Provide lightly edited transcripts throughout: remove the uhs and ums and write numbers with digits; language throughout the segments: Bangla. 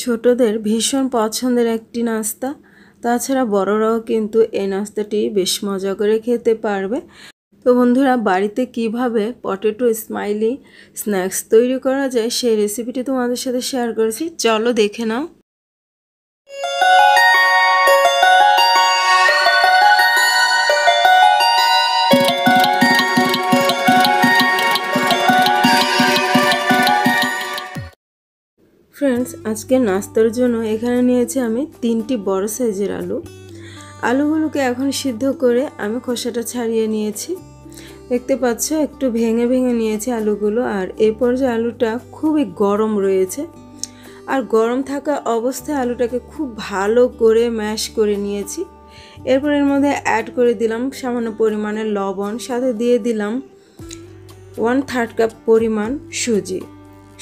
ছোটদের ভীষণ পছন্দের একটি নাস্তা। তাছাড়া বড়রাও কিন্তু এই নাস্তাটি বেশ মজা করে খেতে পারবে। তো বন্ধুরা, বাড়িতে কিভাবে পটেটো স্মাইলি স্ন্যাক্স তৈরি করা যায় সেই রেসিপিটি তোমাদের সাথে শেয়ার করেছি, চলো দেখে নাও। ফ্রেন্ডস, আজকে নাস্তার জন্য এখানে নিয়েছি আমি 3টি বড় সাইজের আলু। আলুগুলোকে এখন সিদ্ধ করে আমি খোসাটা ছাড়িয়ে নিয়েছি। দেখতে পাচ্ছ একটু ভেঙে ভেঙে নিয়েছি আলুগুলো। আর এই পর্যায়ে আলুটা খুবই গরম রয়েছে, আর গরম থাকা অবস্থায় আলুটাকে খুব ভালো করে ম্যাশ করে নিয়েছি। এরপর এর মধ্যে অ্যাড করে দিলাম সামান্য পরিমাণের লবণ, সাথে দিয়ে দিলাম 1/3 কাপ পরিমাণ সুজি।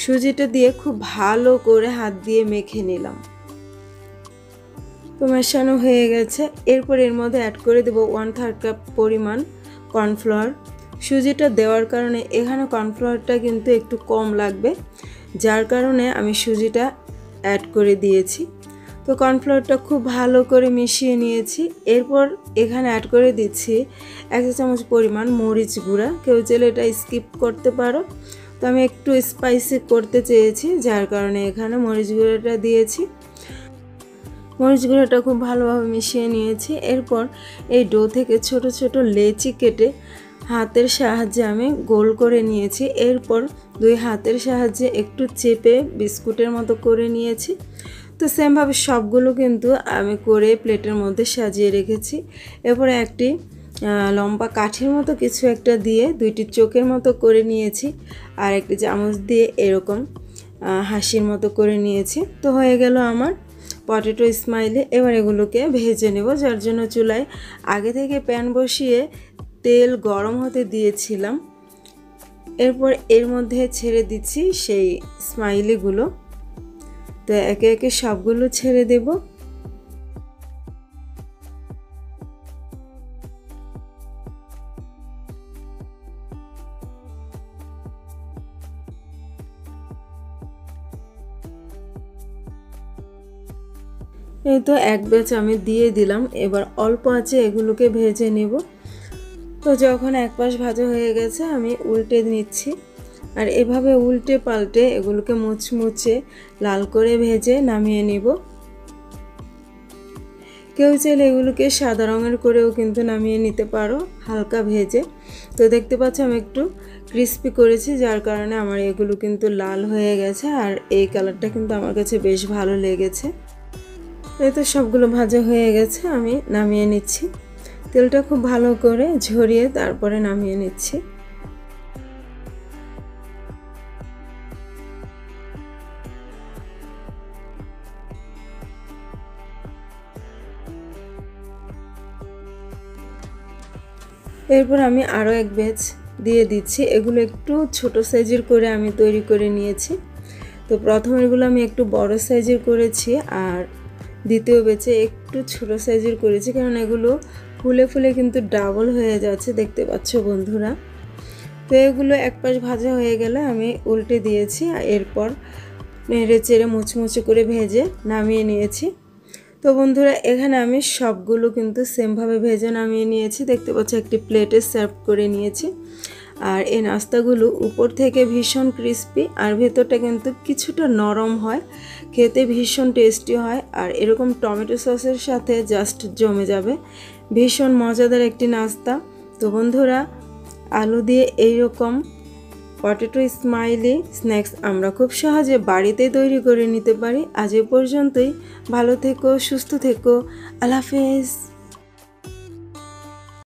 সুজিটা দিয়ে খুব ভালো করে হাত দিয়ে মেখে নিলাম। তো মেশানো হয়ে গেছে। এরপর এর মধ্যে অ্যাড করে দেব 1/3 কাপ পরিমাণ কর্নফ্লাওয়ার। সুজিটা দেওয়ার কারণে এখানে কর্নফ্লাওয়ারটা কিন্তু একটু কম লাগবে, যার কারণে আমি সুজিটা অ্যাড করে দিয়েছি। তো কর্নফ্লাওয়ারটা খুব ভালো করে মিশিয়ে নিয়েছি। এরপর এখানে অ্যাড করে দিচ্ছি 1 চা চামচ পরিমাণ মরিচ গুঁড়া। কেউ চাইলে এটা স্কিপ করতে পারো, তো আমি একটু স্পাইসি করতে চেয়েছি, যার কারণে এখানে মরিচ গুঁড়াটা দিয়েছি। মরিচ গুঁড়াটা খুব ভালোভাবে মিশিয়ে নিয়েছি। এরপর এই ডো থেকে ছোট ছোট লেচি কেটে হাতের সাহায্যে আমি গোল করে নিয়েছি। এরপর 2 হাতের সাহায্যে একটু চেপে বিস্কুটের মতো করে নিয়েছি। তো সেমভাবে সবগুলো কিন্তু আমি করে প্লেটের মধ্যে সাজিয়ে রেখেছি। এরপরে একটি লম্বা কাঠির মতো কিছু একটা দিয়ে 2টি চোখের মতো করে নিয়েছি, আর একটি চামচ দিয়ে এরকম হাসির মতো করে নিয়েছি। তো হয়ে গেল আমার পটেটো স্মাইলি। এবার এগুলোকে ভেজে নেব, যার জন্য চুলায় আগে থেকে প্যান বসিয়ে তেল গরম হতে দিয়েছিলাম। এরপর এর মধ্যে ছেড়ে দিচ্ছি সেই স্মাইলিগুলো। তো একে একে সবগুলো ছেড়ে দেব। এই তো এক ব্যাচ আমি দিয়ে দিলাম। এবার অল্প আঁচে এগুলোকে ভেজে নেব। তো যখন এক পাশ ভাজা হয়ে গেছে আমি উল্টে নিচ্ছি, আর এভাবে উল্টে পাল্টে এগুলোকে মুচমুচে লাল করে ভেজে নামিয়ে নেব। কেউ চাইলে এগুলোকে সাদা রঙের করেও কিন্তু নামিয়ে নিতে পারো হালকা ভেজে। তো দেখতে পাচ্ছ আমি একটু ক্রিস্পি করেছি, যার কারণে আমার এগুলো কিন্তু লাল হয়ে গেছে, আর এই কালারটা কিন্তু আমার কাছে বেশ ভালো লেগেছে। এই তো সবগুলো ভাজা হয়ে গেছে, আমি নামিয়ে নিচ্ছি। তেলটা খুব ভালো করে ঝরিয়ে তারপরে নামিয়ে নিচ্ছি। এরপর আমি আরও এক ব্যাচ দিয়ে দিচ্ছি। এগুলো একটু ছোট সাইজের করে আমি তৈরি করে নিয়েছি। তো প্রথম এগুলো আমি একটু বড় সাইজের করেছি, আর দ্বিতীয় ব্যাচে একটু ছোট সাইজের করেছি, কারণ এগুলো ফুলে ফুলে কিন্তু ডাবল হয়ে যাচ্ছে, দেখতে পাচ্ছ বন্ধুরা। তো এগুলো এক পাশ ভাজা হয়ে গেলে আমি উল্টে দিয়েছি, এরপর নেড়ে চেড়ে মুচমুচে করে ভেজে নামিয়ে নিয়েছি। তো বন্ধুরা, এখানে আমি সবগুলো কিন্তু সেমভাবে ভেজে নামিয়ে নিয়েছি। দেখতে পাচ্ছ একটি প্লেটে সার্ভ করে নিয়েছি। আর এই নাস্তাগুলো উপর থেকে ভীষণ ক্রিস্পি, আর ভেতরটা কিন্তু কিছুটা নরম হয়, খেতে ভীষণ টেস্টি হয়। আর এরকম টমেটো সসের সাথে জাস্ট জমে যাবে। ভীষণ মজাদার একটি নাস্তা। তো বন্ধুরা, আলু দিয়ে এইরকম পটেটো স্মাইলি স্ন্যাক্স আমরা খুব সহজে বাড়িতেই তৈরি করে নিতে পারি। আজ এ পর্যন্তই। ভালো থেকো, সুস্থ থেকো। আল্লাহ হাফেজ।